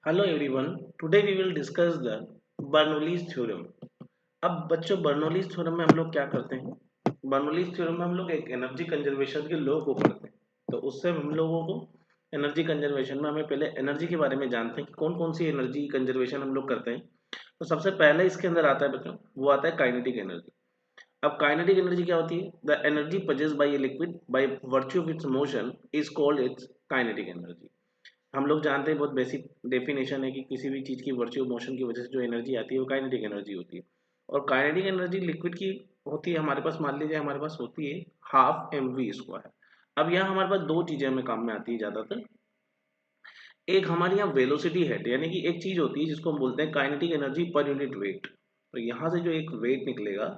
Hello everyone. Today we will discuss the Bernoulli's theorem. अब बच्चों Bernoulli's theorem में हम लोग क्या करते हैं? बर्नौलीज थ्योरम में हम लोग एक एनर्जी कंजर्वेशन के लॉ को पढ़ते हैं। तो उससे हम लोगों को एनर्जी कंजर्वेशन में हमें पहले एनर्जी के बारे में जानते हैं कि कौन कौन सी एनर्जी कंजर्वेशन हम लोग करते हैं। तो सबसे पहले इसके अंदर आता है बच्चों, वो आता है काइनेटिक एनर्जी। अब काइनेटिक एनर्जी क्या होती है? The energy possessed by a liquid by virtue of its motion is called its kinetic energy. हम लोग जानते हैं, बहुत बेसिक डेफिनेशन है कि किसी भी चीज़ की वर्च्यू मोशन की वजह से जो एनर्जी आती है वो काइनेटिक एनर्जी होती है। और काइनेटिक एनर्जी लिक्विड की होती है हमारे पास, मान लीजिए हमारे पास होती है हाफ एम वी स्क्वायर। अब यहाँ हमारे पास दो चीज़ें हमें काम में आती है ज़्यादातर। एक हमारे यहाँ वेलोसिटी हेड, यानी कि एक चीज़ होती है जिसको हम बोलते हैं kinetic energy per unit wait. तो यहाँ से जो एक वेट निकलेगा,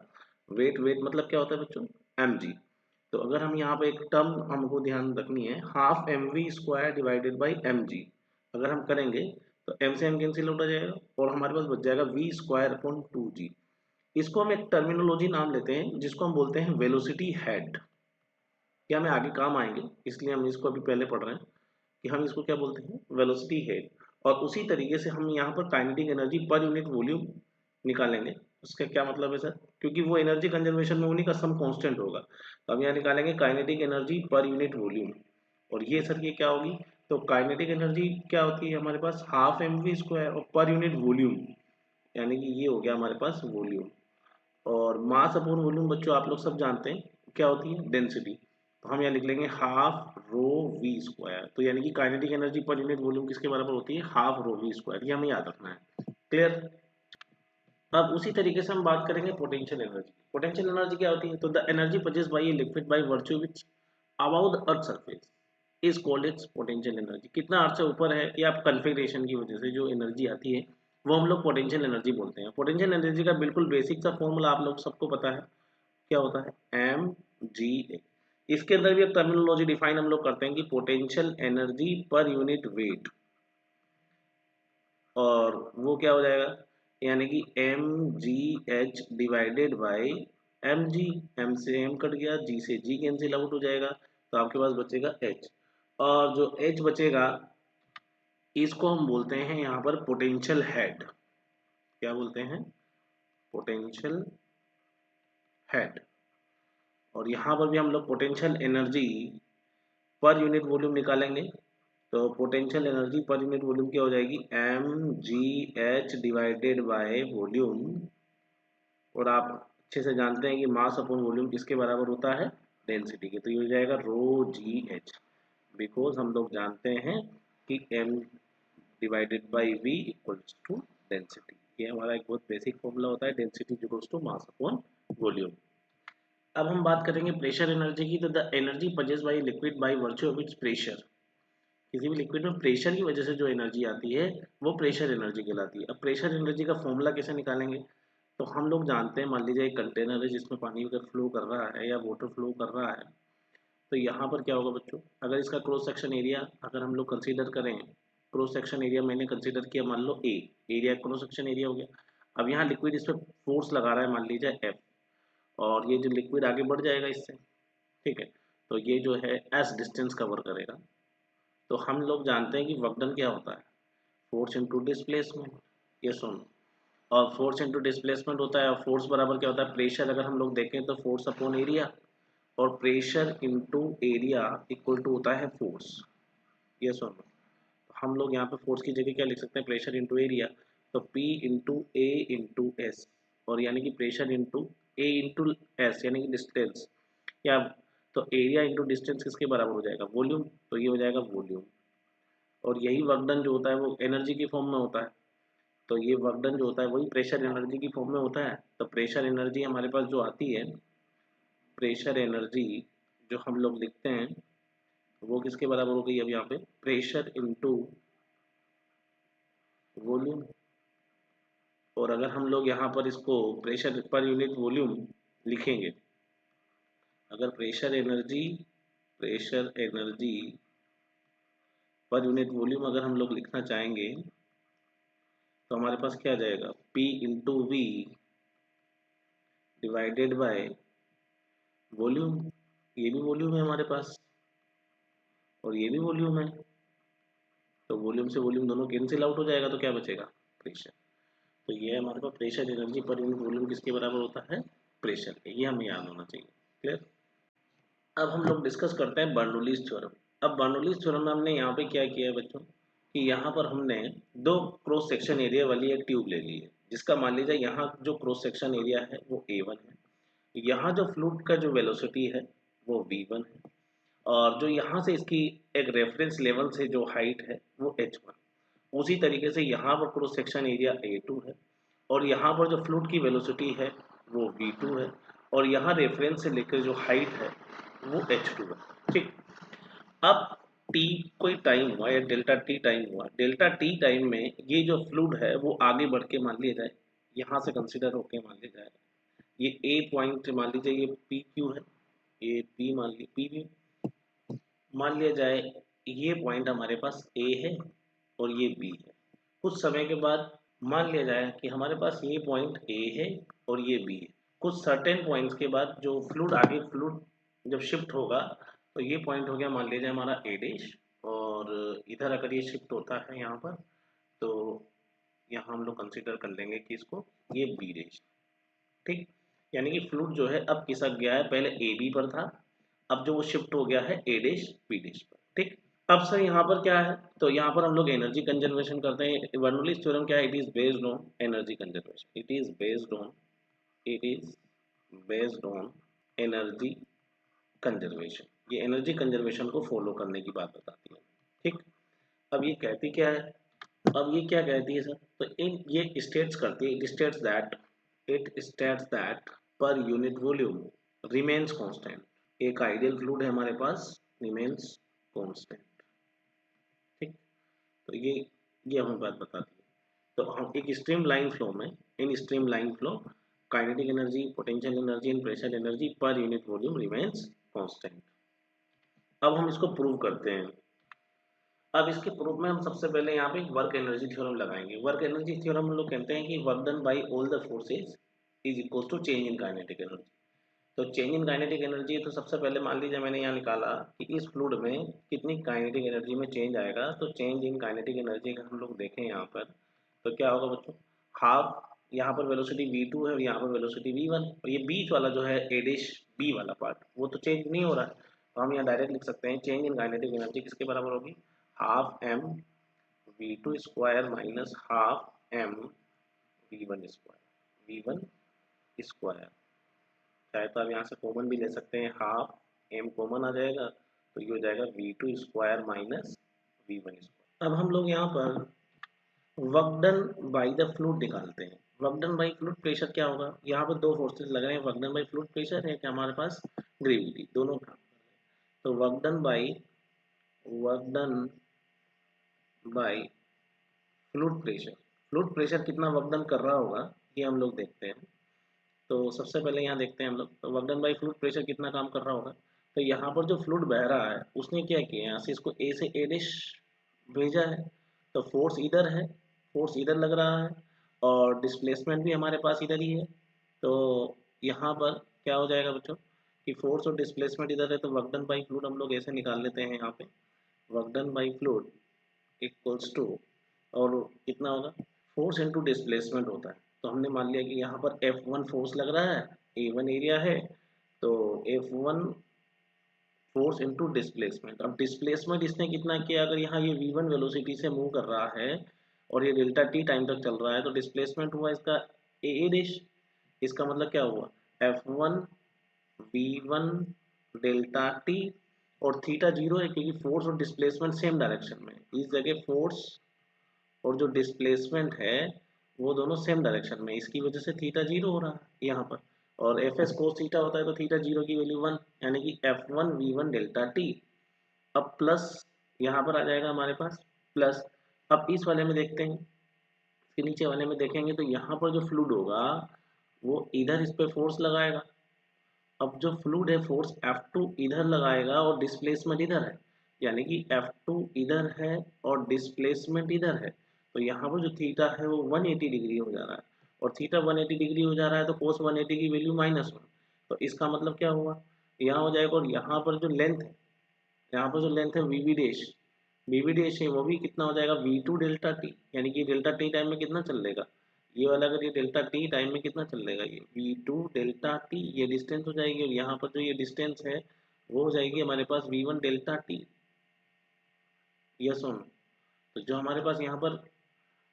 वेट वेट मतलब क्या होता है बच्चों? M g. तो अगर हम यहाँ पे एक टर्म हमको ध्यान रखनी है, half m v square divided by M g. अगर हम करेंगे तो एम से एम कैंसिल आउट हो जाएगा और हमारे पास बच जाएगा वी स्क्वायर अपॉन टू जी। इसको हम एक टर्मिनोलॉजी नाम लेते हैं जिसको हम बोलते हैं वेलोसिटी हेड। क्या हमें आगे काम आएंगे, इसलिए हम इसको अभी पहले पढ़ रहे हैं कि हम इसको क्या बोलते हैं, वेलोसिटी हेड। और उसी तरीके से हम यहाँ पर kinetic energy per unit volume निकालेंगे। उसका क्या मतलब है सर? क्योंकि वो एनर्जी कंजर्वेशन में उन्हीं का सम कांस्टेंट होगा, तो हम यहाँ निकालेंगे kinetic energy per unit volume. और ये सर ये क्या होगी? तो काइनेटिक एनर्जी क्या होती है हमारे पास? हाफ एम वी स्क्वायर और पर यूनिट वॉल्यूम, यानी कि ये हो गया हमारे पास वॉल्यूम। और मास अपॉन वॉल्यूम बच्चों आप लोग सब जानते हैं क्या होती है? डेंसिटी। तो हम यहाँ लिख लेंगे हाफ रो वी स्क्वायर। तो यानी कि kinetic energy per unit volume किसके बराबर होती है? Half rho v square. ये हमें याद रखना है। क्लियर? अब उसी तरीके से हम बात करेंगे पोटेंशियल एनर्जी। पोटेंशियल एनर्जी क्या होती है? तो the energy possessed bye a liquid by virtue which about the earth surface is called it's potential energy. कितना अर्थ से ऊपर है या कन्फिग्रेशन की वजह से जो एनर्जी आती है वो हम लोग पोटेंशियल एनर्जी बोलते हैं। पोटेंशियल एनर्जी का बिल्कुल बेसिक सा फॉर्मूला आप लोग सबको पता है, क्या होता है? एम जी ए। इसके अंदर भी एक टर्मिनोलॉजी डिफाइन हम लोग करते हैं कि potential energy per unit weight. और वो क्या हो जाएगा? यानी कि M ji H divided by M G. M से एम कट गया, जी से जी कैंसिल आउट हो जाएगा, तो आपके पास बचेगा एच। और जो एच बचेगा इसको हम बोलते हैं यहाँ पर पोटेंशियल हेड। क्या बोलते हैं? Potential head. और यहाँ पर भी हम लोग potential energy per unit volume निकालेंगे। तो potential energy per unit volume क्या हो जाएगी? M ji H divided by volume. और आप अच्छे से जानते हैं कि मास अपॉन वॉल्यूम किसके बराबर होता है? डेंसिटी के। तो ये हो जाएगा रो जी एच। बिकॉज हम लोग जानते हैं कि m divided by v equals to density. ये हमारा एक बहुत बेसिक फॉर्मूला होता है, density equals to mass upon volume. अब हम बात करेंगे प्रेशर एनर्जी की। तो the energy possessed by liquid by virtue of its pressure. किसी भी लिक्विड में प्रेशर की वजह से जो एनर्जी आती है वो प्रेशर एनर्जी कहलाती है। अब प्रेशर एनर्जी का फॉर्मूला कैसे निकालेंगे? तो हम लोग जानते हैं, मान लीजिए एक कंटेनर है जिसमें पानी अगर फ्लो कर रहा है या वाटर फ्लो कर रहा है, तो यहाँ पर क्या होगा बच्चों? अगर इसका क्रॉस सेक्शन एरिया अगर हम लोग कंसीडर करें, क्रॉस सेक्शन एरिया मैंने कंसीडर किया, मान लो ए, एरिया क्रॉस सेक्शन एरिया हो गया। अब यहाँ लिक्विड इस पर फोर्स लगा रहा है, मान लीजिए एफ, और ये जो लिक्विड आगे बढ़ जाएगा इससे, ठीक है। तो ये जो है एस डिस्टेंस कवर करेगा। तो हम लोग जानते हैं कि वर्क डन क्या होता है? Force into displacement. ये सुन, और फोर्स इनटू डिस्प्लेसमेंट होता है, और फोर्स बराबर क्या होता है? प्रेशर। अगर हम लोग देखें तो फोर्स अपॉन एरिया, और pressure into area equal to होता है फोर्स। ये सुन, हम लोग यहाँ पे फोर्स की जगह क्या लिख सकते हैं? Pressure into area. तो P इंटू ए इंटू एस, और यानी कि प्रेशर इंटू ए इंटू एस यानी कि डिस्टेंस, या तो एरिया इंटू डिस्टेंस किसके बराबर हो जाएगा? वॉल्यूम। तो ये हो जाएगा वॉल्यूम। और यही वर्क डन जो होता है वो एनर्जी की फॉर्म में होता है। तो ये वर्क डन जो होता है वही प्रेशर एनर्जी की फॉर्म में होता है। तो प्रेशर एनर्जी हमारे पास जो आती है, प्रेशर एनर्जी जो हम लोग लिखते हैं वो किसके बराबर हो गई? अब यहाँ पे प्रेशर इंटू वॉल्यूम। और अगर हम लोग यहाँ पर इसको प्रेशर पर यूनिट वॉल्यूम लिखेंगे, अगर pressure energy per unit volume अगर हम लोग लिखना चाहेंगे, तो हमारे पास क्या आ जाएगा? P into v divided by volume. ये भी वॉल्यूम है हमारे पास, और ये भी वॉल्यूम है। तो वॉल्यूम से वॉल्यूम दोनों कैंसिल आउट हो जाएगा, तो क्या बचेगा? प्रेशर। तो ये है हमारे पास pressure energy per unit volume किसके बराबर होता है? प्रेशर के। ये हमें याद होना चाहिए। क्लियर? अब हम लोग डिस्कस करते हैं बर्नौलीज थ्योरम। अब बर्नौलीज थ्योरम में हमने यहाँ पे क्या किया है बच्चों, कि यहाँ पर हमने दो क्रॉस सेक्शन एरिया वाली एक ट्यूब ले ली है, जिसका मान लीजिए यहाँ जो क्रॉस सेक्शन एरिया है वो A1 है, यहाँ जो फ्लूइड का जो वेलोसिटी है वो V1 है, और जो यहाँ से इसकी एक रेफरेंस लेवल से जो हाइट है वो H1। उसी तरीके से यहाँ पर क्रॉस सेक्शन एरिया A2 है, और यहाँ पर जो फ्लूइड की वेलोसिटी है वो V2 है, और यहाँ रेफरेंस से लेकर जो हाइट है वो H2 है। ठीक। अब t कोई टाइम हुआ या डेल्टा टी टाइम हुआ, डेल्टा टी टाइम में ये जो फ्लूइड है वो आगे बढ़ के मान लिया जाए, यहाँ से कंसिडर होके मान लिया जाए ये ए पॉइंट, मान लीजिए ये पी क्यू है, ये पी मान लीजिए पी भी मान लिया जाए, ये पॉइंट हमारे पास ए है और ये बी है। कुछ समय के बाद मान लिया जाए कि हमारे पास ये पॉइंट ए है और ये बी है। कुछ सर्टेन पॉइंट्स के बाद जो फ्लूइड आगे फ्लूइड जब शिफ्ट होगा, तो ये पॉइंट हो गया मान लीजिए हमारा ए डैश, और इधर अगर ये शिफ्ट होता है यहाँ पर, तो यहाँ हम लोग कंसिडर कर लेंगे कि इसको ये बी डैश। ठीक। यानी कि फ्लूइड जो है अब खिसक गया है, पहले ए बी पर था, अब जो वो शिफ्ट हो गया है ए डैश बी डैश पर। ठीक। अब सर यहाँ पर क्या है, तो यहाँ पर हम लोग एनर्जी कंजर्वेशन करते हैं। बर्नौलीज थ्योरम क्या है? It is based on energy conservation. It is based on energy conservation. ये एनर्जी कंजर्वेशन को फॉलो करने की बात बताती है। ठीक। अब ये कहती क्या है? अब ये क्या कहती है सर? तो इन ये स्टेट्स करती है, इट स्टेट्स दैट पर यूनिट वॉल्यूम रिमेन्स कांस्टेंट। एक आइडियल फ्लूइड है हमारे पास, रिमेन्स कांस्टेंट। ठीक। तो ये हमें बात बताती है। तो हम एक स्ट्रीम लाइन फ्लो में, इन stream line flow kinetic energy, potential energy and pressure energy per unit volume remains constant. अब हम इसको प्रूव करते हैं। अब इसके प्रूफ में हम सबसे पहले यहाँ पे वर्क एनर्जी थ्योरम लगाएंगे। वर्क एनर्जी थ्योरम हम लोग कहते हैं कि work done by all the forces is equal to change in kinetic energy. तो चेंज इन काइनेटिक एनर्जी, तो सबसे पहले मान लीजिए मैंने यहाँ निकाला कि इस फ्लूइड में कितनी काइनेटिक एनर्जी में चेंज आएगा। तो चेंज इन काइनेटिक एनर्जी का हम लोग देखें यहाँ पर, तो क्या होगा बच्चों? हाफ, यहाँ पर वेलोसिटी v2 है और यहाँ पर वेलोसिटी v1, और ये बीच वाला जो है a डैश b वाला पार्ट वो तो चेंज नहीं हो रहा है, तो हम यहाँ डायरेक्ट लिख सकते हैं चेंज इन काइनेटिक एनर्जी किसके बराबर होगी? Half m v2 square minus half m v1 square. चाहे तो आप यहाँ से कॉमन भी ले सकते हैं, हाफ m कॉमन आ जाएगा, तो ये हो जाएगा v2 square minus v1 square. अब हम लोग यहाँ पर work done by the fluid निकालते हैं। Work done by fluid pressure क्या होगा? यहाँ पर दो फोर्सेस लग रहे हैं, work done by fluid pressure है कि हमारे पास ग्रेविटी, दोनों का। तो work done by fluid pressure कितना वर्क डन कर रहा होगा ये हम लोग देखते हैं। तो सबसे पहले यहाँ देखते हैं हम लोग, तो work done by fluid pressure कितना काम कर रहा होगा। तो यहाँ पर जो फ्लूइड बह रहा है उसने क्या किया, यहाँ से इसको ए से ए डैश भेजा है, तो फोर्स इधर है, फोर्स इधर लग रहा है, और डिस्प्लेसमेंट भी हमारे पास इधर ही है। तो यहाँ पर क्या हो जाएगा बच्चों कि फोर्स और डिस्प्लेसमेंट इधर है, तो वर्क डन बाय फ्लूइड हम लोग ऐसे निकाल लेते हैं यहाँ पे, work done by fluid equals to, और कितना होगा? फोर्स इनटू डिस्प्लेसमेंट होता है। तो हमने मान लिया कि यहाँ पर F1 फोर्स लग रहा है, A1 एरिया है, तो F1 फोर्स इनटू डिस्प्लेसमेंट। अब डिस्प्लेसमेंट इसने कितना किया? अगर यहाँ ये V1 वेलोसिटी से मूव कर रहा है और ये डेल्टा टी टाइम तक चल रहा है, तो डिस्प्लेसमेंट हुआ इसका ए डैश। इसका मतलब क्या हुआ? F1 V1 डेल्टा टी, और थीटा जीरो है क्योंकि फोर्स और डिस्प्लेसमेंट सेम डायरेक्शन में। इस जगह फोर्स और जो डिस्प्लेसमेंट है वो दोनों सेम डायरेक्शन में, इसकी वजह से थीटा जीरो हो रहा है यहाँ पर। और एफ एस कोस थीटा होता है, तो थीटा जीरो की वैल्यू 1, यानी कि F1 V1 डेल्टा टी। अब प्लस यहाँ पर आ जाएगा हमारे पास प्लस। अब इस वाले में देखते हैं, इसके नीचे वाले में देखेंगे, तो यहाँ पर जो फ्लूइड होगा वो इधर इस पे फोर्स लगाएगा। अब जो फ्लूइड है फोर्स F2 इधर लगाएगा और डिस्प्लेसमेंट इधर है, यानी कि F2 इधर है और डिस्प्लेसमेंट इधर है। तो यहाँ पर जो थीटा है वो 180 डिग्री हो जा रहा है, और थीटा 180 डिग्री हो जा रहा है, तो कोस 180 की वैल्यू -1। तो इसका मतलब क्या हुआ? यहाँ हो जाएगा, और यहाँ पर जो लेंथ है, यहाँ पर जो लेंथ है वी बी डैश, बीबीडीएच वो भी कितना हो जाएगा V2 डेल्टा टी, यानी कि डेल्टा टी टाइम में कितना चल लेगा ये वाला, अगर ये डेल्टा टी टाइम में कितना चल लेगा ये V2 डेल्टा टी, ये डिस्टेंस हो जाएगी, और यहाँ पर जो ये डिस्टेंस है वो हो जाएगी हमारे पास V1 डेल्टा टी। यस और नो? तो जो हमारे पास यहाँ पर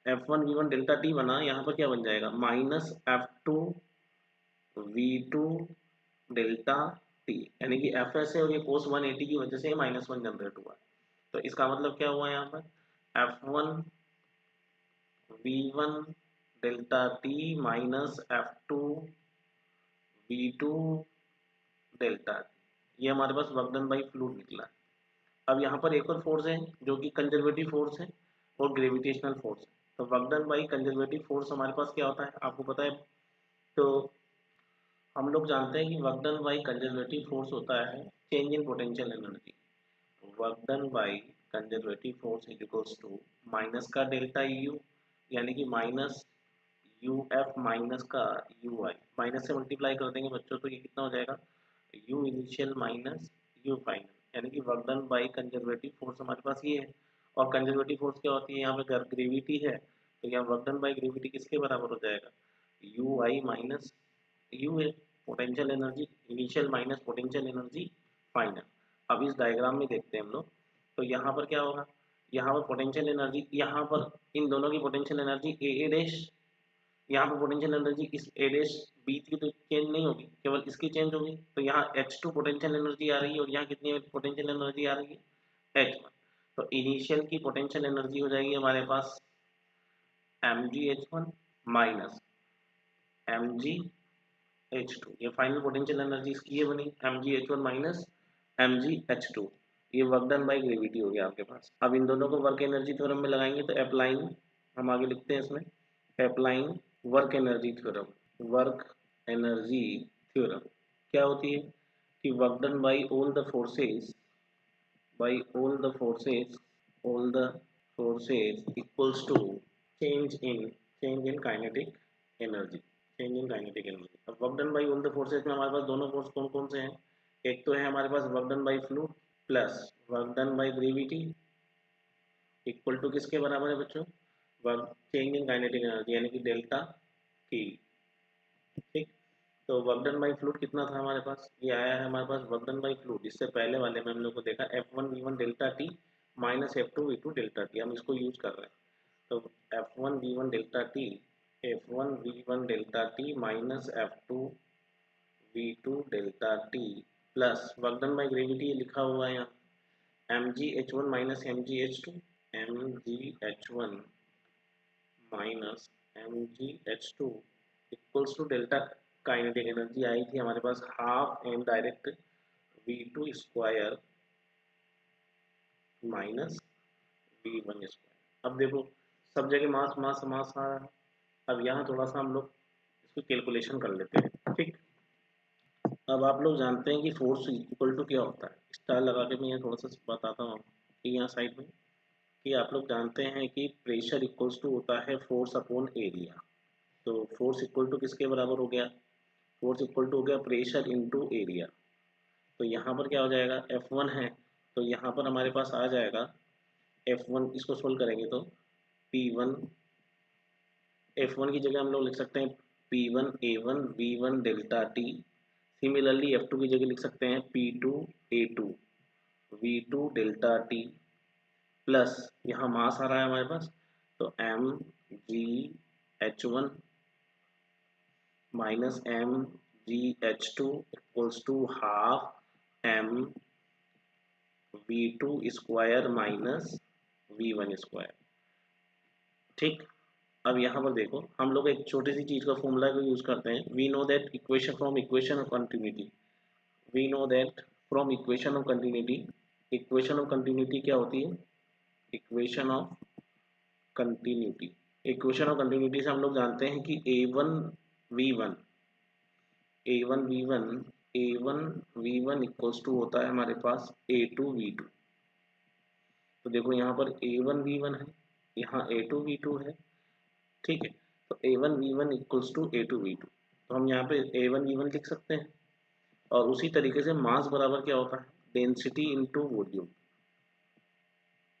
F1 V1 डेल्टा टी बना, यहाँ पर क्या बन जाएगा minus F2 V2 delta T, यानी कि एफ एस है और ये कोस 180 की वजह से -1 जनरेट हुआ। तो इसका मतलब क्या हुआ यहाँ पर F1 V1 delta t minus F2 V2 delta T, ये हमारे पास वर्क डन बाई फ्लूइड निकला। अब यहाँ पर एक और फोर्स है जो कि कंजर्वेटिव फोर्स है और ग्रेविटेशनल फोर्स है। तो work done by conservative force हमारे पास क्या होता है आपको पता है। तो हम लोग जानते हैं कि work done by conservative force होता है change in potential energy. Work done by conservative force is equals to minus का डेल्टा यू, यानी कि माइनस यू एफ माइनस का यू आई, माइनस से मल्टीप्लाई कर देंगे बच्चों तो ये कितना हो जाएगा u initial minus u final, यानी कि work done by conservative force हमारे पास ये है। और कंजर्वेटिव फोर्स क्या होती है, यहाँ पे अगर ग्रेविटी है तो यहाँ वर्क डन बाई ग्रेविटी किसके बराबर हो जाएगा यू आई माइनस यू है potential energy initial minus potential energy final. अब इस डायग्राम में देखते हैं हम लोग, तो यहाँ पर क्या होगा, यहाँ पर पोटेंशियल एनर्जी, यहाँ पर इन दोनों की पोटेंशियल एनर्जी ए डैश, यहाँ पर पोटेंशियल एनर्जी इस ए डैश बी की तो चेंज नहीं होगी, केवल इसकी चेंज होगी। तो यहाँ H2 पोटेंशियल एनर्जी आ रही है और यहाँ कितनी पोटेंशियल एनर्जी आ रही है H1। तो इनिशियल की पोटेंशियल एनर्जी हो जाएगी हमारे पास mgh1 माइनस mgh2, ये फाइनल पोटेंशियल एनर्जी इसकी ये बनी mgh1 माइनस mgh2, ये वर्क डन बाई ग्रेविटी हो गया आपके पास। अब इन दोनों को वर्क एनर्जी थ्योरम में लगाएंगे तो अप्लाइंग, हम आगे लिखते हैं इसमें applying work energy theorem. Work energy theorem क्या होती है कि work done by all the forces, by all the forces equals to change in change in kinetic energy, change in kinetic energy। अब work done by all the forces में हमारे पास दोनों force कौन कौन से हैं, एक तो है हमारे पास work done by fluid plus work done by gravity equal to किसके बराबर है बच्चों work change in kinetic energy, यानी कि डेल्टा टी। ठीक, तो वर्क डन बाई फ्लूइड कितना था हमारे पास, ये आया है हमारे पास वर्क डन बाई फ्लूइड, इससे पहले वाले में हम लोग को देखा F1 V1 delta t minus F2 V2 delta t, हम इसको यूज कर रहे हैं। तो F1 V1 delta t, F1 V1 delta t minus F2 V2 delta t plus work done by gravity लिखा हुआ है यहाँ mgh1 minus mgh2, mgh1 minus mgh2 equals to delta kinetic energy आई थी हमारे पास half m direct V2 square minus V1 square. अब देखो सब जगह मास मास मास आ रहा है। अब यहाँ थोड़ा सा हम लोग इसको कैलकुलेशन कर लेते हैं। ठीक, अब आप लोग जानते हैं कि फोर्स इक्वल टू क्या होता है, स्टार लगा के मैं यहाँ थोड़ा सा बताता हूँ कि यहाँ साइड में कि आप लोग जानते हैं कि प्रेशर इक्वल्स टू होता है फोर्स अपॉन एरिया। तो फोर्स इक्वल टू किसके बराबर हो गया, फोर्स इक्वल टू हो गया प्रेशर इनटू एरिया। तो यहाँ पर क्या हो जाएगा F1 है, तो यहाँ पर हमारे पास आ जाएगा F1, इसको सोल्व करेंगे तो P1 F1 की जगह हम लोग लिख सकते हैं P1 A1 V1 delta T. Similarly F2 की जगह लिख सकते हैं P2 A2 V2 delta t plus यहाँ मास आ रहा है हमारे पास तो mgh1 minus mgh2 equals to half m V2 square minus V1 square. ठीक, अब यहाँ पर देखो हम लोग एक छोटी सी चीज का फॉर्मूला को यूज करते हैं। We know that equation from equation of continuity, we know that from equation of continuity, equation of continuity क्या होती है, equation of continuity, equation of continuity से हम लोग जानते हैं कि A1 V1 A1 V1 A1 V1 equals to होता है हमारे पास A2 V2। तो देखो यहाँ पर A1 V1 है, यहाँ A2 V2 है। ठीक है, तो A1 V1 equals to A2 V2, तो हम यहाँ पे A1 V1 लिख सकते हैं। और उसी तरीके से मास बराबर क्या होता है density into volume,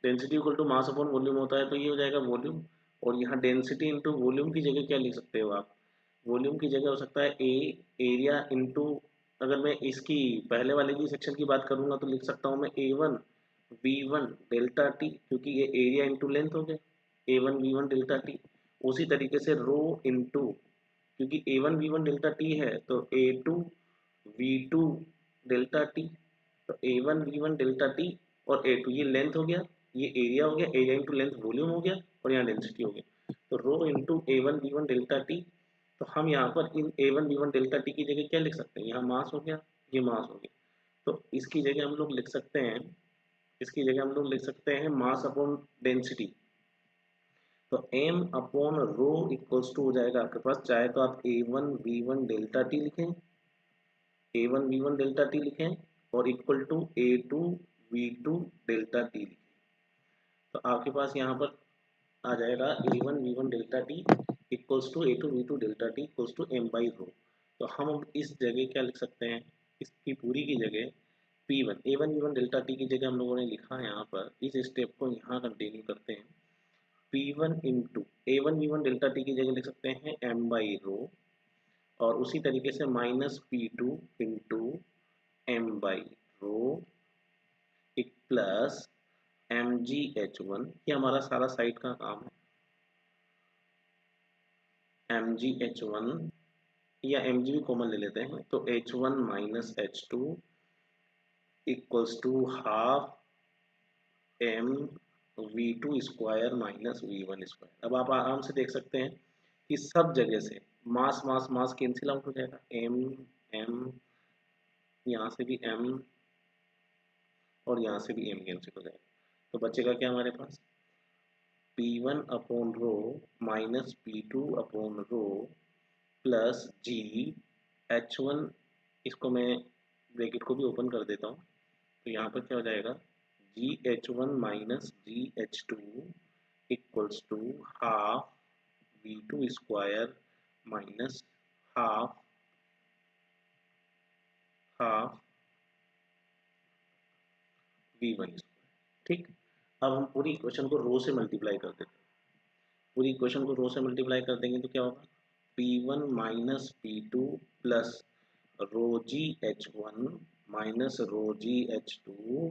density equal to mass upon volume होता है, तो ये हो जाएगा वॉल्यूम। और यहाँ डेंसिटी इंटू वॉल्यूम की जगह क्या लिख सकते हो आप, वॉल्यूम की जगह हो सकता है ए एरिया इंटू, अगर मैं इसकी पहले वाले की सेक्शन की बात करूंगा तो लिख सकता हूँ मैं A1 V1 डेल्टा टी, क्योंकि ये एरिया इंटू लेंथ हो गया, A1 V1 डेल्टा टी। उसी तरीके से रो इंटू, क्योंकि A1 V1 डेल्टा टी है तो A2 V2 डेल्टा टी, तो A1 V1 डेल्टा टी और A2 ये लेंथ हो गया, ये एरिया हो गया, एरिया इंटू लेंथ वॉल्यूम हो गया, और यहाँ डेंसिटी हो गया, तो rho into A1 V1 delta T. तो हम यहाँ पर इन A1 V1 डेल्टा टी की जगह क्या लिख सकते हैं, यहाँ मास हो गया, ये मास हो गया, तो इसकी जगह हम लोग लिख सकते हैं, इसकी जगह हम लोग लिख सकते हैं मास अपॉन डेंसिटी। तो m upon rho equals to हो जाएगा आपके पास, चाहे तो आप A1 V1 डेल्टा टी लिखें, A1 V1 डेल्टा टी लिखें, और equal to A2 V2 delta T लिखें। तो आपके पास यहाँ पर आ जाएगा A1 V1 delta t equals to A2 V2 delta t equals to m by rho. तो हम अब इस जगह क्या लिख सकते हैं, इसकी पूरी की जगह P1 A1 V1 delta T की जगह हम लोगों ने लिखा है, यहाँ पर इस स्टेप को यहाँ कंटिन्यू करते हैं, P1 into A1 V1 delta T की जगह लिख सकते हैं m बाई रो, और उसी तरीके से minus P2 into m by रो एक प्लस mgh1, ये हमारा सारा साइड का काम है, mgh1 या mg भी कॉमन ले लेते हैं, तो h1 minus h2 equals to half m v2 square minus v1 square. अब आप आराम से देख सकते हैं कि सब जगह से मास मास मास कैंसिल आउट हो जाएगा, m m, यहाँ से भी m और यहाँ से भी m कैंसिल हो जाएगा, तो बचेगा क्या हमारे पास, P1 upon rho minus P2 upon rho plus g H1, इसको मैं ब्रैकेट को भी ओपन कर देता हूँ, तो यहाँ पर क्या हो जाएगा GH1 minus GH2 equals to half V2 square minus half half V1 square. ठीक, अब हम पूरी इक्वेशन को रो से मल्टीप्लाई कर देते हैं, पूरी इक्वेशन को रो से मल्टीप्लाई कर देंगे तो क्या होगा, P1 minus P2 plus rho g H1 minus rho g H2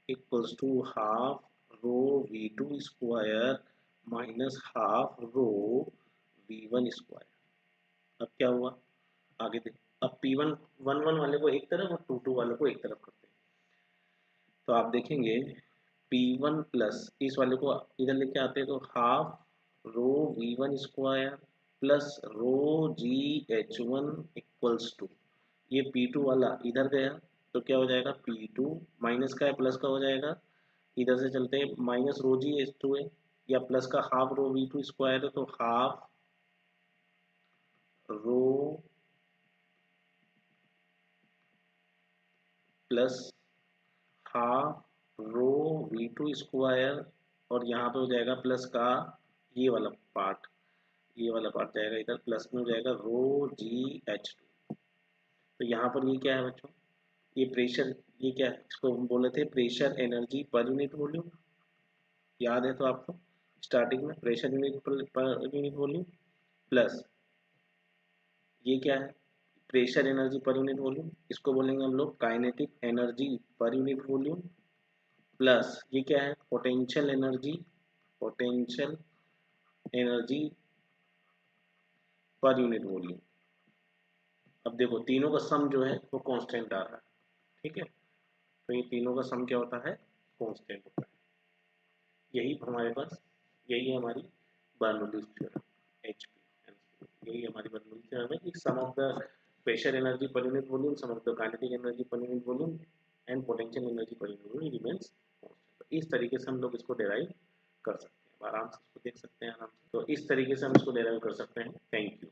equals to half rho V2 square minus half rho V1 square. अब क्या हुआ, आगे देख, अब P1 1 1 वाले को एक तरफ और 2 2 वाले को एक तरफ करते हैं, तो आप देखेंगे P1 प्लस इस वाले को इधर लेके आते हैं तो half rho V1 square plus rho g H1 equals to, ये P2 वाला इधर गया तो क्या हो जाएगा, P2 माइनस का है प्लस का हो जाएगा, इधर से चलते हैं माइनस रो जी H2 है या प्लस का हाफ रो V2 स्क्वायर है, तो हाफ रो plus half rho V2 square, और यहाँ पे हो जाएगा प्लस का ये वाला पार्ट, ये वाला पार्ट जाएगा इधर, प्लस में हो जाएगा रो जी H2। तो यहाँ पर ये क्या है बच्चों, ये प्रेशर, ये क्या है, इसको हम बोले थे pressure energy per unit volume, याद है तो आपको स्टार्टिंग में प्रेशर यूनिट पर यूनिट वॉल्यूम, प्लस ये क्या है, pressure energy per unit volume, इसको बोलेंगे हम लोग kinetic energy per unit volume, plus ये क्या है, potential energy, potential energy per unit volume. अब देखो तीनों का सम जो है वो कांस्टेंट आ रहा है, ठीक है, तो ये तीनों का सम क्या होता है, कांस्टेंट होता है, यही हमारे पास, यही है हमारी बर्नौलीज थ्योरम, एचपी, यही हमारी बर्नौलीज थ्योरम है कि sum of the pressure energy per unit volume, sum of the kinetic energy per unit volume and potential energy per unit volume remains constant. इस तरीके से हम लोग इसको डिराइव कर सकते हैं, आराम से इसको देख सकते हैं आराम से, तो इस तरीके से हम इसको डिराइव कर सकते हैं। Thank you.